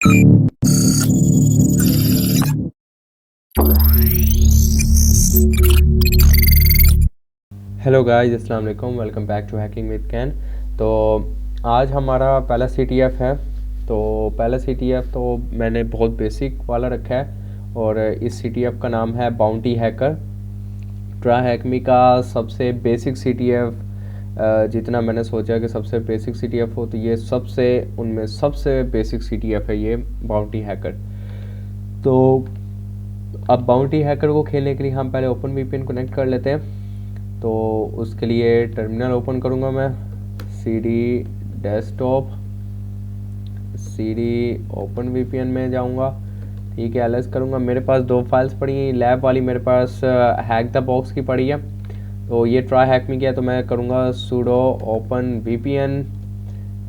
Hello guys, अस्सलाम वालेकुम। Welcome back to hacking with कैन। तो आज हमारा पहला CTF है। तो पहला CTF तो मैंने बहुत बेसिक वाला रखा है और इस CTF का नाम है बाउंटी हैकर। ट्राई का सबसे बेसिक CTF, जितना मैंने सोचा कि सबसे बेसिक CTF हो तो ये उनमें सबसे बेसिक CTF है ये बाउंटी हैकर। तो अब बाउंटी हैकर को खेलने के लिए हम पहले ओपन VPN कनेक्ट कर लेते हैं। तो उसके लिए टर्मिनल ओपन करूँगा मैं, CD desktop, CD open VPN में जाऊँगा। ठीक है, LS करूँगा। मेरे पास 2 फाइल्स पड़ी हैं। लैब वाली मेरे पास हैक द बॉक्स की पड़ी है, तो ये ट्राई हैक में किया तो मैं करूँगा sudo ओपन VPN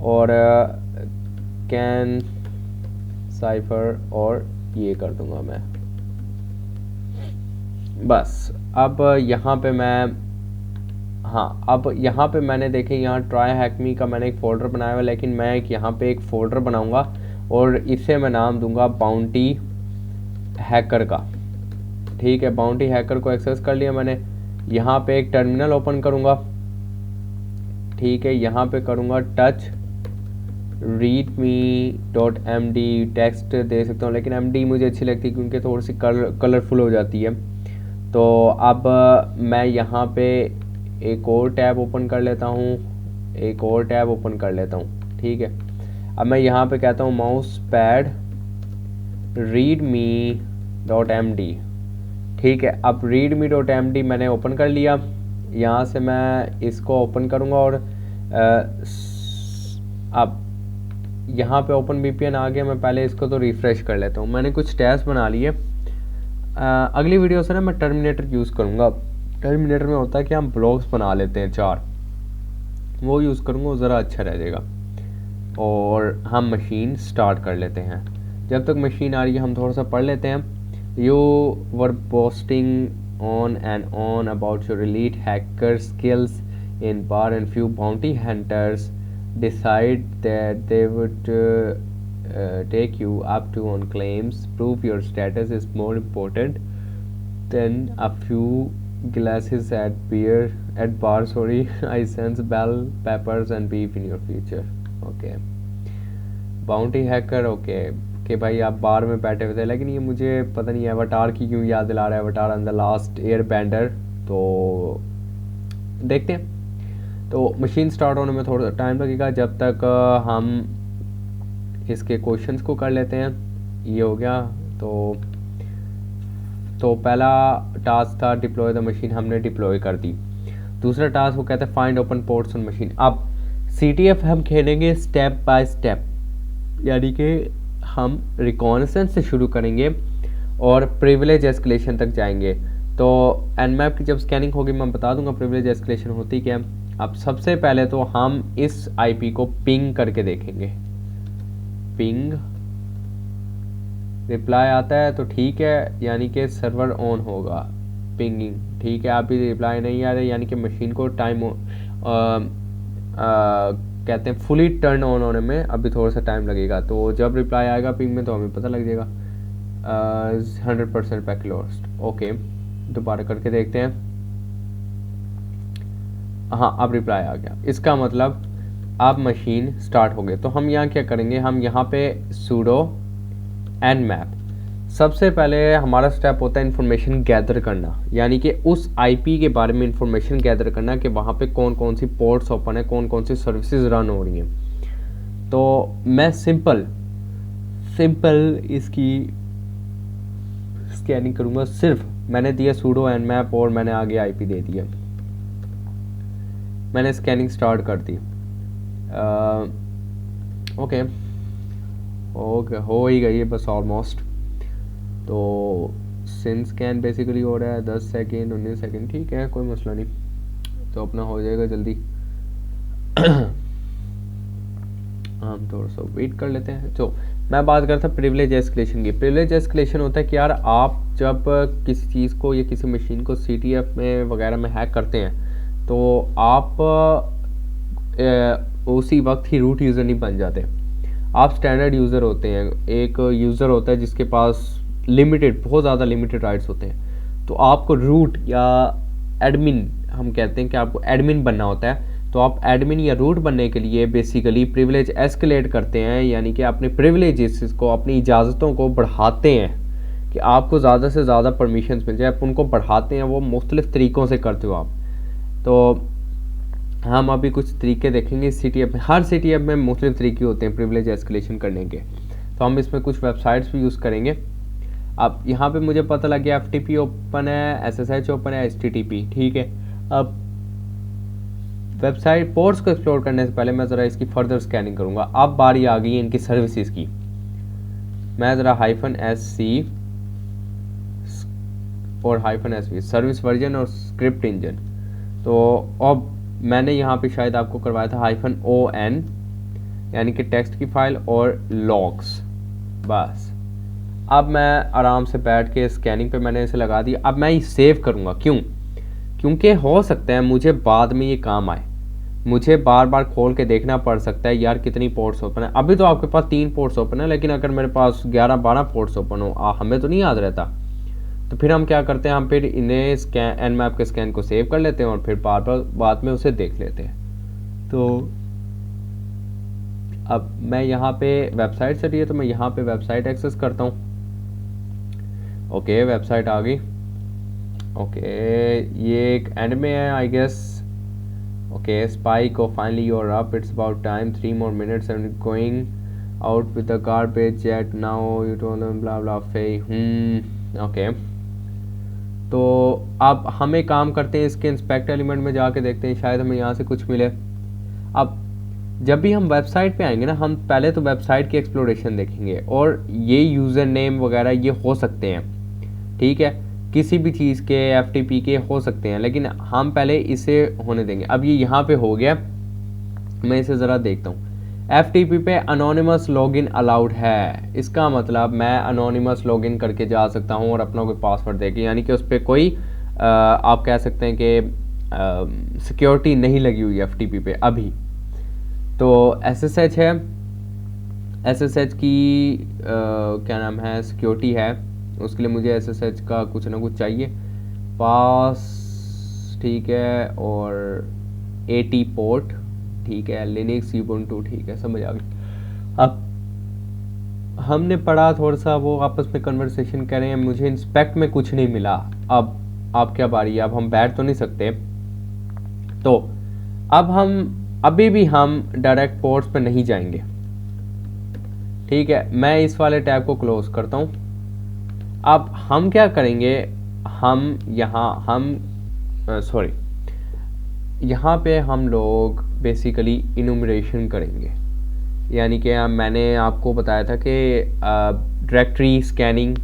और कैन साइफर और ये कर दूँगा मैं। बस अब यहाँ पे मैं अब यहाँ पे मैंने देखें, यहाँ ट्राई हैकमी का मैंने एक फ़ोल्डर बनाया हुआ है, लेकिन मैं यहाँ पे एक फ़ोल्डर बनाऊँगा और इसे मैं नाम दूँगा बाउंटी हैकर का। ठीक है, बाउंटी हैकर को एक्सेस कर लिया मैंने। यहाँ पे एक टर्मिनल ओपन करूँगा। ठीक है, यहाँ पे करूँगा टच readme.md, टेक्स्ट दे सकता हूँ, लेकिन MD मुझे अच्छी लगती है क्योंकि थोड़ी सी कलरफुल हो जाती है। तो अब मैं यहाँ पे एक और टैब ओपन कर लेता हूँ, ठीक है। अब मैं यहाँ पे कहता हूँ माउस पैड readme.md। ठीक है, अब readme.md मैंने ओपन कर लिया। यहाँ से मैं इसको ओपन करूँगा और अब यहाँ पे ओपन VPN आ गया। मैं पहले इसको तो रिफ़्रेश कर लेता हूँ। मैंने कुछ टैब्स बना लिए। अगली वीडियो से ना मैं टर्मिनेटर यूज़ करूँगा। टर्मिनेटर में होता है कि हम ब्लॉक्स बना लेते हैं 4, वो यूज़ करूँगा, वो ज़रा अच्छा रह जाएगा। और हम मशीन स्टार्ट कर लेते हैं। जब तक मशीन आ रही है हम थोड़ा सा पढ़ लेते हैं। You were posting on and on about your elite hacker skills in bar and few bounty hunters decide that they would take you up to on claims. Prove your status is more important than a few glasses at bar. Sorry, I sense bell peppers and beef in your future. Okay. Bounty hacker, okay कि भाई आप बार में बैठे हुए थे, लेकिन ये मुझे पता नहीं एवटार की क्यों याद दिला रहा है, Avatar and the last airbender. तो देखते हैं। तो मशीन स्टार्ट होने में थोड़ा टाइम लगेगा, जब तक हम इसके क्वेश्चंस को कर लेते हैं। ये हो गया। तो पहला टास्क था डिप्लॉय द मशीन, हमने डिप्लॉय कर दी। दूसरा टास्क वो कहता है find open ports on machine. अब CTF हम खेलेंगे स्टेप बाय स्टेप, यानी कि हम रिकॉनेसेंस से शुरू करेंगे और प्रिविलेज एस्केलेशन तक जाएंगे। तो Nmap की जब स्कैनिंग होगी मैं बता दूंगा प्रिविलेज एस्केलेशन होती क्या। अब सबसे पहले तो हम इस IP को पिंग करके देखेंगे। पिंग रिप्लाई आता है तो ठीक है, यानी कि सर्वर ऑन होगा। पिंगिंग ठीक है, अभी रिप्लाई नहीं आ रहा, यानी कि मशीन को कहते हैं फुली टर्न ऑन होने में अभी थोड़ा सा टाइम लगेगा। तो जब रिप्लाई आएगा पिंग में तो हमें पता लग जाएगा 100% पैकेट लॉस्ट। ओके, दोबारा करके देखते हैं। हाँ, अब रिप्लाई आ गया, इसका मतलब अब मशीन स्टार्ट हो गई। तो हम यहाँ क्या करेंगे, हम यहाँ पे sudo nmap, सबसे पहले हमारा स्टेप होता है इंफॉर्मेशन गैदर करना, यानी कि उस IP के बारे में इंफॉर्मेशन गैदर करना कि वहाँ पे कौन कौन सी पोर्ट्स ओपन है, कौन कौन सी सर्विसेज रन हो रही हैं। तो मैं सिंपल इसकी स्कैनिंग करूँगा। सिर्फ मैंने दिया sudo nmap और मैंने आगे IP दे दिया। मैंने स्कैनिंग स्टार्ट कर दी। ओके, हो ही गई है बस ऑलमोस्ट। तो सिन स्कैन बेसिकली हो रहा है 10 सेकेंड 19 सेकेंड, ठीक है, कोई मसला नहीं, तो अपना हो जाएगा जल्दी। हम थोड़ा सा वेट कर लेते हैं। तो मैं बात करता प्रिविलेज एस्केलेशन की। प्रिविलेज एस्केलेशन होता है कि यार आप जब किसी चीज़ को या किसी मशीन को CTF में वगैरह में हैक करते हैं तो आप उसी वक्त ही रूट यूज़र नहीं बन जाते। आप स्टैंडर्ड यूज़र होते हैं, एक यूज़र होता है जिसके पास लिमिटेड, बहुत ज़्यादा लिमिटेड राइट्स होते हैं, तो आपको रूट या एडमिन, हम कहते हैं कि आपको एडमिन बनना होता है, तो आप एडमिन या रूट बनने के लिए बेसिकली प्रिविलेज एस्केलेट करते हैं, यानी कि अपने प्रिविलेजेस को, अपनी इजाज़तों को बढ़ाते हैं कि आपको ज़्यादा से ज़्यादा परमिशंस मिल जाए, आप उनको बढ़ाते हैं, वो मुख्तलिफ़ तरीक़ों से करते हो आप। तो हम अभी कुछ तरीके देखेंगे CTF में। हर CTF में मुख्तलिफ़ तरीके होते हैं प्रिविलेज एस्केलेशन करने के, तो हम इसमें कुछ वेबसाइट्स भी यूज़ करेंगे। अब यहाँ पे मुझे पता लग गया FTP ओपन है, SSH ओपन है, HTTP, ठीक है। अब वेबसाइट पोर्ट्स को एक्सप्लोर करने से पहले मैं ज़रा इसकी फर्दर स्कैनिंग करूँगा। अब बारी आ गई है इनकी सर्विसेज की। मैं ज़रा -SC और -SV सर्विस वर्जन और स्क्रिप्ट इंजन, तो अब मैंने यहाँ पे शायद आपको करवाया था -ON, यानी कि टेक्स्ट की फाइल और लॉग्स, बस। अब मैं आराम से बैठ के स्कैनिंग पे मैंने इसे लगा दिया। अब मैं ये सेव करूँगा, क्यों? क्योंकि हो सकता है मुझे बाद में ये काम आए, मुझे बार बार खोल के देखना पड़ सकता है यार कितनी पोर्ट्स ओपन है। अभी तो आपके पास 3 पोर्ट्स ओपन है, लेकिन अगर मेरे पास 11-12 पोर्ट्स ओपन हो, हमें तो नहीं याद रहता। तो फिर हम क्या करते हैं, हम फिर इन्हें स्कैन Nmap के स्कैन को सेव कर लेते हैं और फिर बार बार बाद में उसे देख लेते हैं। तो अब मैं यहाँ पे वेबसाइट से रही है, तो मैं यहाँ पे वेबसाइट एक्सेस करता हूँ। ओके, वेबसाइट आ गई। ओके, ये एक एंड में है आई गेस। ओके, स्पाइक और finally you are up, it's about time, 3 more minutes and going out with the garbage jet now you told them blah blah fey। Okay, तो अब हम एक काम करते हैं, इसके इंस्पेक्ट एलिमेंट में जाके देखते हैं, शायद हमें यहाँ से कुछ मिले। अब जब भी हम वेबसाइट पे आएंगे ना, हम पहले तो वेबसाइट की एक्सप्लोरेशन देखेंगे, और ये यूज़र नेम वगैरह ये हो सकते हैं, ठीक है, किसी भी चीज़ के FTP के हो सकते हैं, लेकिन हम पहले इसे होने देंगे। अब ये यहाँ पे हो गया, मैं इसे ज़रा देखता हूँ। FTP पे अनोनिमस लॉगिन अलाउड है, इसका मतलब मैं अनोनिमस लॉगिन करके जा सकता हूँ और अपना कोई पासवर्ड देके, यानी कि उस पर कोई आप कह सकते हैं कि सिक्योरिटी नहीं लगी हुई है FTP पे अभी। तो SSH है, SSH की क्या नाम है, सिक्योरिटी है, उसके लिए मुझे SSH का कुछ ना कुछ चाहिए, पास, ठीक है, और AT पोर्ट, ठीक है, लिनक्स ubuntu, ठीक है, समझ आ गई। अब हमने पढ़ा थोड़ा सा, वो आपस में कन्वर्सेशन कर रहे हैं, मुझे इंस्पेक्ट में कुछ नहीं मिला। अब आप क्या बारी है, अब हम बैठ तो नहीं सकते, तो अब हम अभी भी हम डायरेक्ट पोर्ट्स पे नहीं जाएंगे, ठीक है। मैं इस वाले टैब को क्लोज करता हूँ। अब हम क्या करेंगे, हम यहाँ पे हम लोग बेसिकली इनुमरेशन करेंगे, यानी कि मैंने आपको बताया था कि डायरेक्टरी स्कैनिंग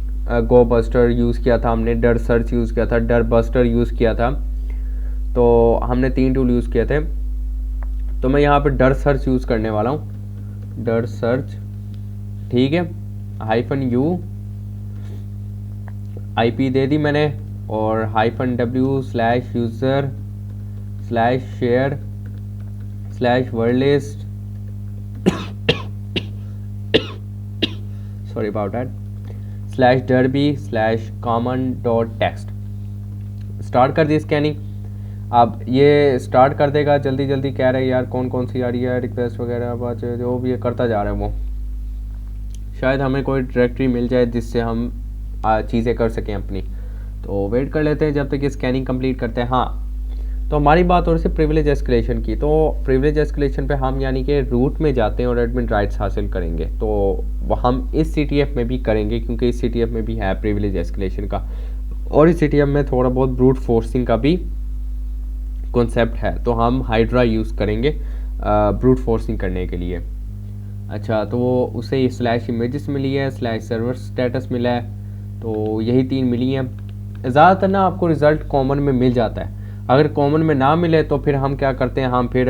गो बस्टर यूज़ किया था हमने, डर सर्च यूज़ किया था, डर बस्टर यूज़ किया था, तो हमने 3 टूल यूज़ किए थे। तो मैं यहाँ पे डर सर्च यूज़ करने वाला हूँ, डर सर्च, ठीक है, -U IP दे दी मैंने, और -W/user/share/wordlist sorry about that /derby/common.text start कर दी स्कैनिंग। अब ये स्टार्ट कर देगा, जल्दी जल्दी कह रहे हैं यार कौन कौन सी आ रही है रिक्वेस्ट वगैरह, जो भी ये करता जा रहा है, वो शायद हमें कोई डायरेक्टरी मिल जाए जिससे हम चीज़ें कर सकें अपनी। तो वेट कर लेते हैं जब तक ये स्कैनिंग कंप्लीट करते हैं। हाँ, तो हमारी बात हो रही है प्रिविलेज एस्केलेशन की। तो प्रिविलेज एस्केलेशन पे हम यानी कि रूट में जाते हैं और एडमिन राइट्स हासिल करेंगे, तो वह हम इस CTF में भी करेंगे, क्योंकि इस CTF में भी है प्रिविलेज एस्केलेशन का, और इस CTF में थोड़ा बहुत ब्रूट फोर्सिंग का भी कॉन्सेप्ट है, तो हम हाइड्रा यूज़ करेंगे ब्रूट फोर्सिंग करने के लिए। अच्छा, तो उसे /images मिली है, /server स्टेटस मिला है, तो यही 3 मिली हैं। ज़्यादातर ना आपको रिज़ल्ट कॉमन में मिल जाता है, अगर कॉमन में ना मिले तो फिर हम क्या करते हैं, हम फिर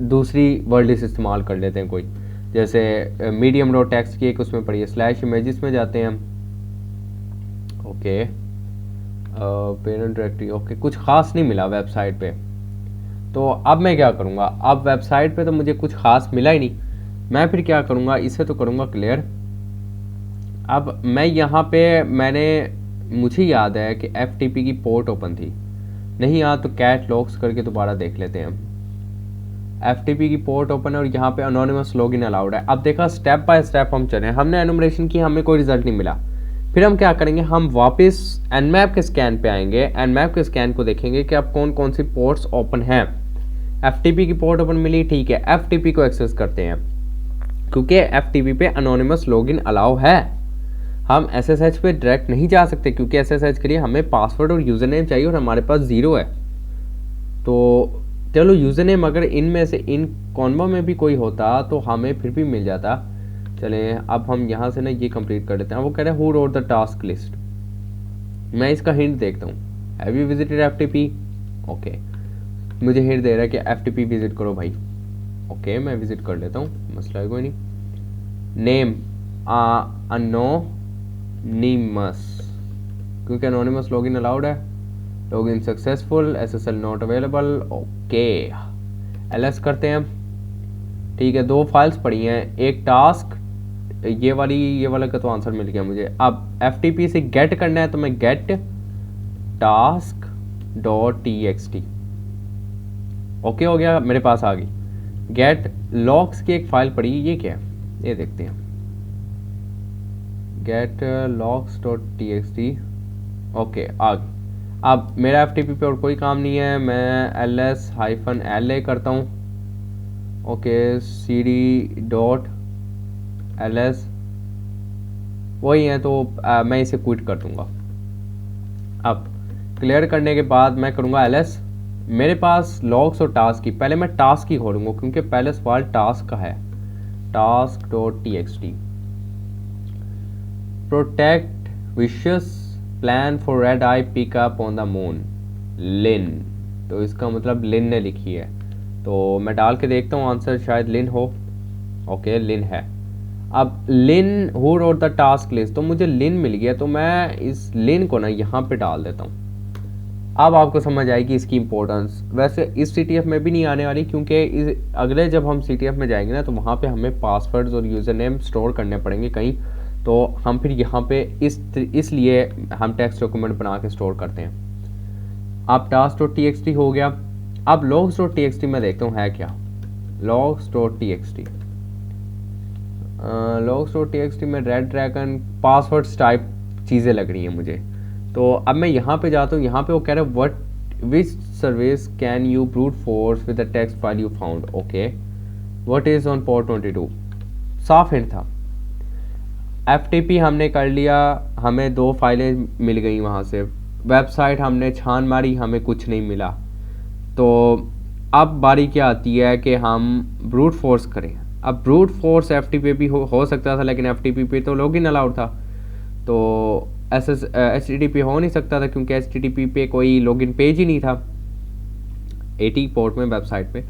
दूसरी वर्ड लिस्ट इस्तेमाल कर लेते हैं कोई, जैसे मीडियम रो टेक्स्ट की एक उसमें पड़ी है, /images में जाते हैं हम। ओके, पेरेंट डायरेक्टरी, ओके, कुछ ख़ास नहीं मिला वेबसाइट पे, तो अब मैं क्या करूँगा, अब वेबसाइट पे तो मुझे कुछ ख़ास मिला ही नहीं, मैं फिर क्या करूँगा, इसे तो करूँगा क्लियर। अब मैं यहाँ पे मुझे याद है कि FTP की पोर्ट ओपन थी, नहीं याद तो कैट लॉग्स करके दोबारा देख लेते हैं। FTP की पोर्ट ओपन है और यहाँ पे अनोनिमस लॉगिन अलाउड है। अब देखा स्टेप बाय स्टेप हम चले, हमने एनुमरेशन की, हमें कोई रिजल्ट नहीं मिला। फिर हम क्या करेंगे, हम वापस Nmap के स्कैन पे आएंगे, Nmap के स्कैन को देखेंगे कि अब कौन कौन सी पोर्ट्स ओपन हैं। FTP की पोर्ट ओपन मिली, ठीक है, FTP को एक्सेस करते हैं क्योंकि FTP पे अनोनिमस लॉगिन अलाउ है। हम SSH पे डायरेक्ट नहीं जा सकते क्योंकि SSH के लिए हमें पासवर्ड और यूज़र नेम चाहिए और हमारे पास 0 है। तो चलो यूज़र नेम अगर इनमें से इन कॉन्वो में भी कोई होता तो हमें फिर भी मिल जाता। चलें अब हम यहाँ से ना ये कंप्लीट कर लेते हैं। वो कह रहे हैं who wrote the task list. मैं इसका हिंट देखता हूँ, have you visited FTP। Okay, मुझे हिंट दे रहा है कि FTP विजिट करो भाई। ओके, मैं विजिट कर लेता हूँ, मसला है कोई नहीं। नेम अनोनिमस, क्योंकि अनोनिमस लॉगिन अलाउड है। Login successful, SSL not available. Okay, LS करते हैं। ठीक है, 2 फाइल्स पड़ी हैं, एक टास्क, ये वाला का तो आंसर मिल गया मुझे। अब FTP से गेट करना है तो मैं get task dot txt। Okay हो गया, मेरे पास आ गई। गेट लॉग्स की एक फाइल पड़ी, ये क्या है ये देखते हैं। Get logs dot txt। Okay, आ गई। अब मेरा FTP पे और कोई काम नहीं है, मैं ls-la करता हूँ। ओके, cd डॉट ls वही है, तो मैं इसे क्विट कर दूंगा। अब क्लियर करने के बाद मैं करूँगा ls। मेरे पास लॉग्स और टास्क की, पहले मैं टास्क ही खोलूँगा क्योंकि पहले सवाल टास्क का है। Task dot txt। Protect wishes plan for red eye pick up on the moon, Lin. तो इसका मतलब लिन ने लिखी है, तो मैं डाल के देखता हूँ आंसर, शायद लिन हो। ओके, लिन है। अब Lin who wrote the task list, तो मुझे लिन मिल गया, तो मैं इस लिन को ना यहाँ पे डाल देता हूँ। अब आपको समझ आएगी इसकी इंपॉर्टेंस। वैसे इस CTF में भी नहीं आने वाली क्योंकि अगले जब हम CTF में जाएंगे ना तो वहाँ पे हमें पासवर्ड्स और यूज़र नेम स्टोर करने पड़ेंगे कहीं, तो हम फिर यहाँ पे इसलिए हम टेक्स्ट डॉक्यूमेंट बना के स्टोर करते हैं। अब टास्क डॉट txt हो गया। अब लॉग्स डॉट txt में देखता हूँ है क्या। Logs dot txt, logs dot txt में रेड ड्रैगन पासवर्ड्स टाइप चीज़ें लग रही हैं मुझे। तो अब मैं यहाँ पे जाता हूँ, यहाँ पे वो कह रहा है what which service can you brute force with the text file you found. Okay, what is on port 22। साफ हिंट था। FTP हमने कर लिया, हमें 2 फाइलें मिल गई वहाँ से। वेबसाइट हमने छान मारी, हमें कुछ नहीं मिला। तो अब बारी क्या आती है कि हम ब्रूट फोर्स करें। अब ब्रूट फोर्स FTP भी हो सकता था, लेकिन FTP पे तो लॉगिन अलाउड था, तो HTTP हो नहीं सकता था क्योंकि HTTP पे कोई लॉगिन पेज ही नहीं था 80 पोर्ट में वेबसाइट पे।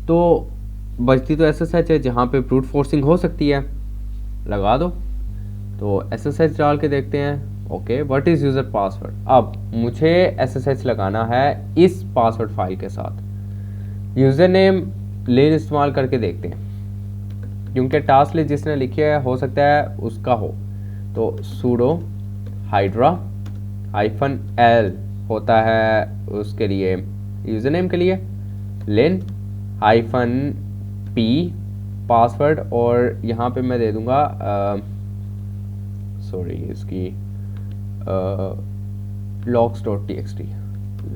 तो बचती तो SSH है जहाँ पे ब्रूट फोर्सिंग हो सकती है, लगा दो। तो SSH डाल के देखते हैं। Okay, what is user password. अब मुझे SSH लगाना है इस पासवर्ड फाइल के साथ। यूज़र नेम लेन इस्तेमाल करके देखते हैं क्योंकि टास्क लिस्ट जिसने लिखी है हो सकता है उसका हो। तो sudo hydra -l होता है उसके लिए, यूज़र नेम के लिए, len -p पासवर्ड, और यहाँ पे मैं दे दूँगा सॉरी इसकी logs.txt,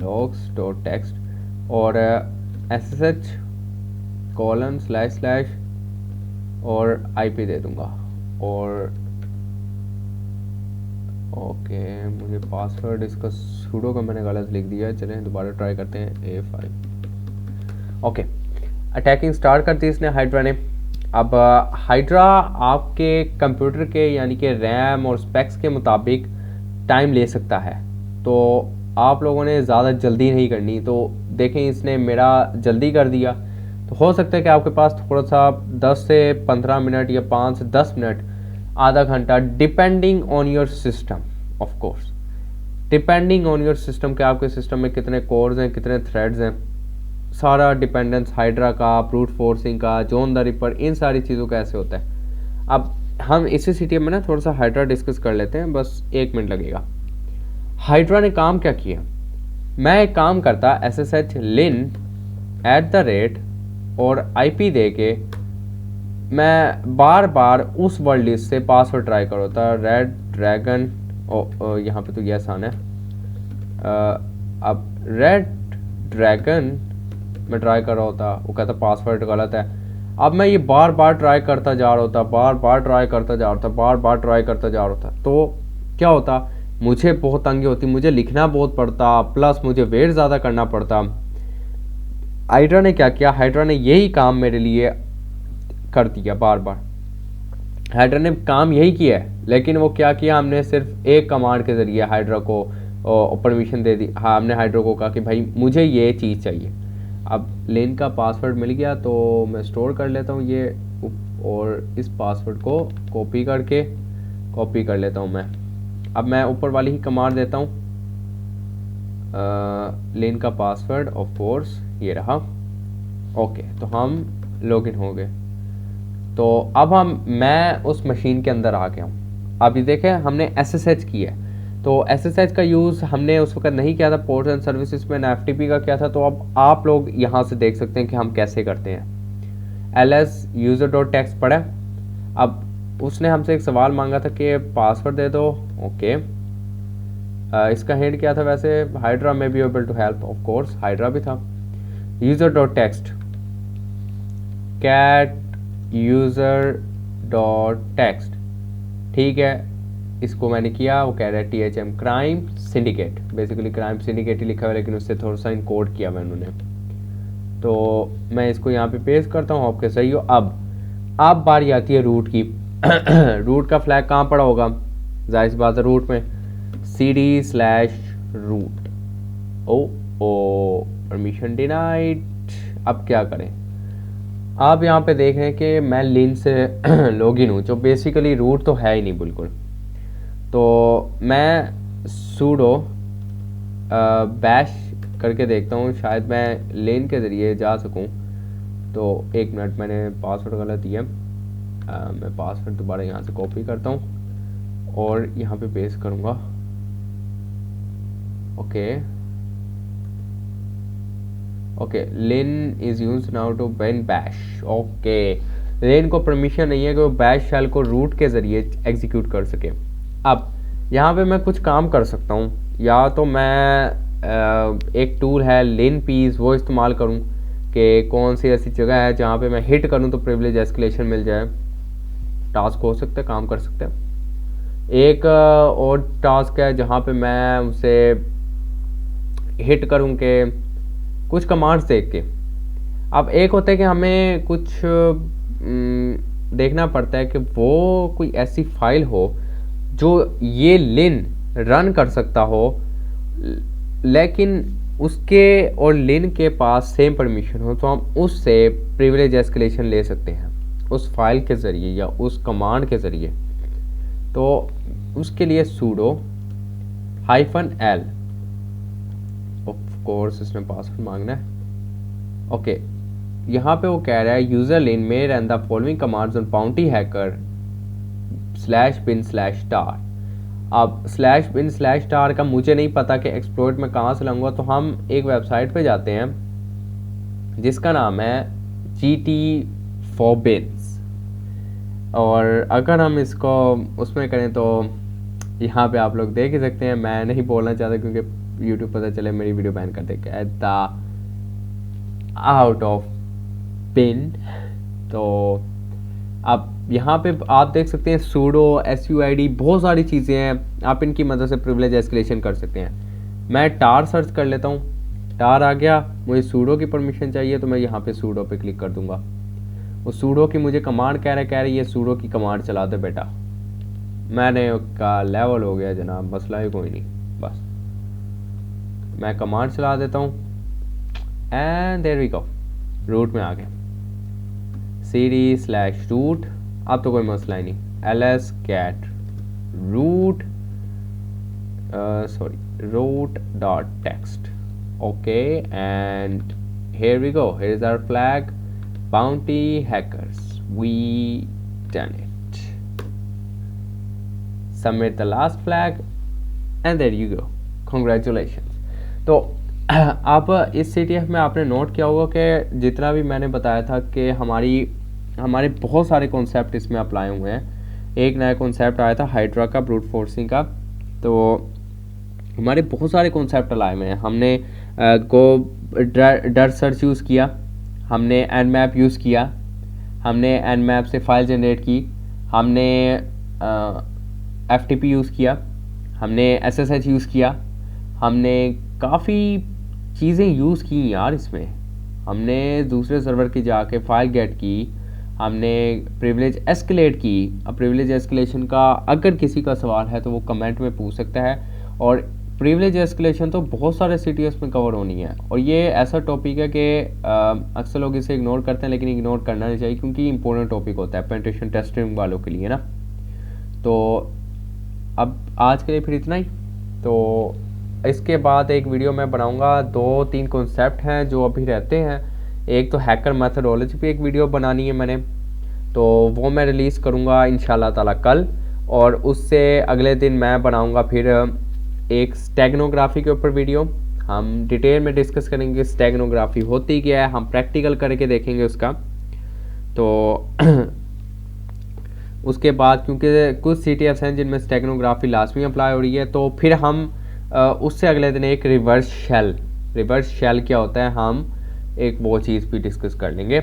logs.txt, और SSH :/ और IP दे दूँगा। और ओके, मुझे पासवर्ड इसका सूडो का मैंने गलत लिख दिया है, चलें दोबारा ट्राई करते हैं। A5। ओके, अटैकिंग स्टार्ट कर दी इसने हाइड्रा ने। अब हाइड्रा आपके कंप्यूटर के यानी कि रैम और स्पेक्स के मुताबिक टाइम ले सकता है, तो आप लोगों ने ज़्यादा जल्दी नहीं करनी। तो देखें इसने मेरा जल्दी कर दिया, तो हो सकता है कि आपके पास थोड़ा सा 10 से 15 मिनट या 5 से 10 मिनट, आधा घंटा, depending on your system, of course depending on your system, कि आपके सिस्टम में कितने कोर्स हैं, कितने थ्रेड्स हैं, सारा डिपेंडेंस हाइड्रा का, ब्रूट फोर्सिंग का, जॉन द रिपर, इन सारी चीज़ों का ऐसे होता है। अब हम इसी सीटीएम में ना थोड़ा सा हाइड्रा डिस्कस कर लेते हैं, बस 1 मिनट लगेगा। हाइड्रा ने काम क्या किया, मैं एक काम करता SSH lin @ और IP दे के मैं बार बार उस वर्ड लिस्ट से पासवर्ड ट्राई कर होता, रेड ड्रैगन, यहाँ पे तो यस आना है। अब रेड ड्रैगन में ट्राई कर रहा होता, वो कहता पासवर्ड गलत है। अब मैं ये बार बार ट्राई करता जा रहा होता, बार बार ट्राई करता जा रहा था, बार बार ट्राई करता जा रहा था, तो क्या होता, मुझे बहुत तंगी होती, मुझे लिखना बहुत पड़ता, प्लस मुझे वेट ज़्यादा करना पड़ता। हाइड्रा ने क्या किया, हाइड्रा ने यही काम मेरे लिए कर दिया बार बार। हाइड्रा ने काम यही किया है, लेकिन वो क्या किया, हमने सिर्फ एक कमांड के ज़रिए हाइड्रा को परमिशन दे दी। हाँ, हमने हाइड्रा को कहा कि भाई मुझे ये चीज़ चाहिए। अब लेन का पासवर्ड मिल गया तो मैं स्टोर कर लेता हूँ ये, और इस पासवर्ड को कॉपी कर लेता हूँ मैं। अब मैं ऊपर वाली ही कमांड देता हूँ, लेन का पासवर्ड ऑफ कोर्स ये रहा। ओके, तो हम लॉगिन हो गए। तो अब मैं उस मशीन के अंदर आ गया हूँ। अभी देखें हमने SSH किया है, तो SSH का यूज़ हमने उस वक्त नहीं किया था, पोर्ट्स एंड सर्विसेज में FTP का किया था। तो अब आप लोग यहाँ से देख सकते हैं कि हम कैसे करते हैं। ls user.txt पढ़ा। अब उसने हमसे एक सवाल मांगा था कि पासवर्ड दे दो। ओके, इसका हिंट क्या था वैसे, हाइड्रा में be able to help, of course Hydra भी था। user.txt cat user.txt, ठीक है, इसको मैंने किया। वो कह रहा है THM crime syndicate, basically crime syndicate ही लिखा हुआ है, लेकिन उससे थोड़ा सा इनकोड किया हुआ उन्होंने। तो मैं इसको यहाँ पे पेस्ट करता हूँ, आपके सही हो। अब बारी आती है रूट की। रूट का फ्लैग कहाँ पड़ा होगा, जाहिर सी बात है रूट में, cd/root। ओ परमिशन डिनाइड। अब क्या करें, आप यहाँ पे देख रहे हैं कि मैं लिन से लॉगिन हूँ, जो बेसिकली रूट तो है ही नहीं बिल्कुल। तो मैं सूडो बैश करके देखता हूँ, शायद मैं लिन के ज़रिए जा सकूँ। तो 1 मिनट, मैंने पासवर्ड गलत दिया। मैं पासवर्ड दोबारा यहाँ से कॉपी करता हूँ और यहाँ पे पेस्ट करूँगा। Okay, Lin is use now to bin bash. Okay, Lin को परमिशन नहीं है कि वो बैश शेल को रूट के ज़रिए एग्जीक्यूट कर सके। अब यहाँ पे मैं कुछ काम कर सकता हूँ, या तो मैं एक टूल है लिन पीस, वो इस्तेमाल करूँ कि कौन सी ऐसी जगह है जहाँ पे मैं हिट करूँ तो प्रिविलेज एस्केलेशन मिल जाए। टास्क हो सकता है, काम कर सकते हैं। एक और टास्क है जहाँ पे मैं उसे हिट करूँ कि कुछ कमांड्स देख के। अब एक होता है कि हमें कुछ देखना पड़ता है कि वो कोई ऐसी फाइल हो जो ये लिन रन कर सकता हो, लेकिन उसके और लिन के पास सेम परमिशन हो, तो हम उससे प्रिविलेज एस्केलेशन ले सकते हैं उस फाइल के ज़रिए या उस कमांड के ज़रिए। तो उसके लिए सूडो -l, ऑफ कोर्स इसमें पासवर्ड मांगना है। ओके, यहाँ पे वो कह रहा है यूज़र लिन में run the following commands on bounty hacker /bin/star। अब /bin/star का मुझे नहीं पता कि एक्सप्लॉइट में कहाँ से लाऊंगा, तो हम एक वेबसाइट पे जाते हैं जिसका नाम है GT4bins, और अगर हम इसको उसमें करें तो यहाँ पे आप लोग देख ही सकते हैं। मैं नहीं बोलना चाहता क्योंकि यूट्यूब पता चले मेरी वीडियो बैन कर देगा, at the out of pin. तो अब यहाँ पे आप देख सकते हैं सूडो SUID, बहुत सारी चीज़ें हैं, आप इनकी मदद से प्रिविलेज एस्केलेशन कर सकते हैं। मैं टार सर्च कर लेता हूँ, टार आ गया। मुझे सूडो की परमिशन चाहिए तो मैं यहाँ पे सूडो पे क्लिक कर दूंगा। वो सूडो की मुझे कमांड कह रहा है ये सूडो की कमांड चला दे बेटा। मैंने का लेवल हो गया जनाब, मसला ही कोई नहीं, बस मैं कमांड चला देता हूँ and there we go, root में आ गया। cd/root, अब तो कोई मसला ही नहीं। ls cat root.txt, okay, and here we go, here is our flag, bounty hackers, we done it. Submit the last flag and there you go, congratulations. तो आप इस CTF में आपने नोट किया होगा कि जितना भी मैंने बताया था कि हमारे बहुत सारे कॉन्सेप्ट इसमें अप्लाई हुए हैं। एक नया कॉन्सेप्ट आया था हाइड्रा का, ब्रूट फोर्सिंग का, तो हमारे बहुत सारे कॉन्सेप्ट लाए हुए हैं। हमने डर सर्च यूज़ किया, हमने एनमैप यूज़ किया, हमने एनमैप से फाइल जनरेट की, हमने FTP यूज़ किया, हमने SSH यूज़ किया, हमने काफ़ी चीज़ें यूज़ की यार इसमें। हमने दूसरे सर्वर की जाके फाइल गेट की, हमने प्रिविलेज एस्केलेट की। अब प्रिविलेज एस्केलेशन का अगर किसी का सवाल है तो वो कमेंट में पूछ सकता है। और प्रिविलेज एस्केलेशन तो बहुत सारे CTFs में कवर होनी है, और ये ऐसा टॉपिक है कि अक्सर लोग इसे इग्नोर करते हैं, लेकिन इग्नोर करना नहीं चाहिए क्योंकि इंपॉर्टेंट टॉपिक होता है पेनिट्रेशन टेस्टिंग वालों के लिए ना। तो अब आज के लिए फिर इतना ही। तो इसके बाद एक वीडियो मैं बनाऊंगा, 2-3 कॉन्सेप्ट हैं जो अभी रहते हैं। एक तो हैकर मेथडोलॉजी पे एक वीडियो बनानी है मैंने, तो वो मैं रिलीज़ करूंगा इंशाल्लाह ताला कल। और उससे अगले दिन मैं बनाऊंगा फिर एक स्टेगनोग्राफी के ऊपर वीडियो। हम डिटेल में डिस्कस करेंगे स्टेगनोग्राफी होती क्या है, हम प्रैक्टिकल करके देखेंगे उसका। तो उसके बाद क्योंकि कुछ CTFs हैं जिनमें स्टेगनोग्राफी लाजमी अप्लाई हो रही है, तो फिर हम उससे अगले दिन एक रिवर्स शेल क्या होता है, हम एक वो चीज़ भी डिस्कस कर लेंगे।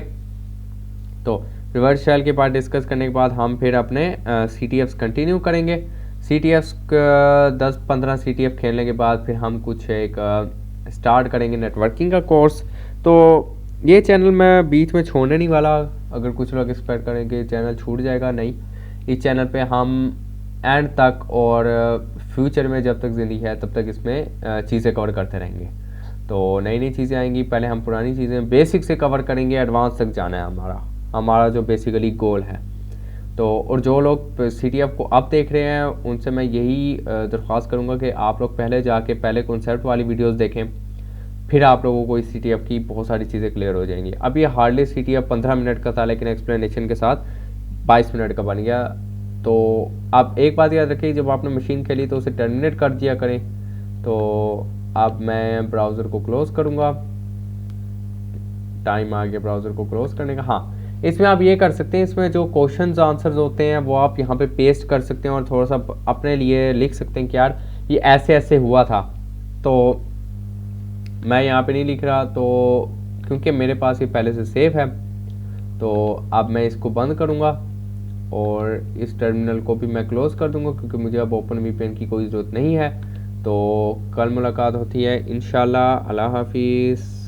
तो रिवर्स शेल के बाद डिस्कस करने के बाद हम फिर अपने CTFs कंटिन्यू करेंगे। CTFs 10-15 CTF खेलने के बाद फिर हम कुछ एक स्टार्ट करेंगे नेटवर्किंग का कोर्स। तो ये चैनल मैं बीच में छोड़ने नहीं वाला। अगर कुछ लोग एक्सपेक्ट करें कि चैनल छूट जाएगा, नहीं, इस चैनल पे हम एंड तक और फ्यूचर में जब तक ज़िंदगी है तब तक इसमें चीज़ें कवर करते रहेंगे। तो नई नई चीज़ें आएंगी, पहले हम पुरानी चीज़ें बेसिक से कवर करेंगे, एडवांस तक जाना है हमारा जो बेसिकली गोल है। तो और जो लोग CTF को अब देख रहे हैं उनसे मैं यही दरख्वास्त करूँगा कि आप लोग पहले जाके पहले कॉन्सेप्ट वाली वीडियोस देखें, फिर आप लोगों को इस CTF की बहुत सारी चीज़ें क्लियर हो जाएंगी। अब ये हार्डली CTF 15 मिनट का था, लेकिन एक्सप्लेनेशन के साथ 22 मिनट का बन गया। तो आप एक बात याद रखिए, जब आपने मशीन खेली तो उसे टर्मिनेट कर दिया करें। तो अब मैं ब्राउज़र को क्लोज़ करूँगा, टाइम आ गया ब्राउज़र को क्लोज़ करने का। हाँ, इसमें आप ये कर सकते हैं, इसमें जो क्वेश्चंस आंसर्स होते हैं वो आप यहाँ पे पेस्ट कर सकते हैं और थोड़ा सा अपने लिए लिख सकते हैं कि यार ये ऐसे ऐसे हुआ था। तो मैं यहाँ पे नहीं लिख रहा, तो क्योंकि मेरे पास ये पहले से सेव है। तो अब मैं इसको बंद करूँगा और इस टर्मिनल को भी मैं क्लोज़ कर दूँगा क्योंकि मुझे अब OpenVPN की कोई ज़रूरत नहीं है। तो कल मुलाकात होती है इंशाल्लाह। अल्लाह हाफिज़।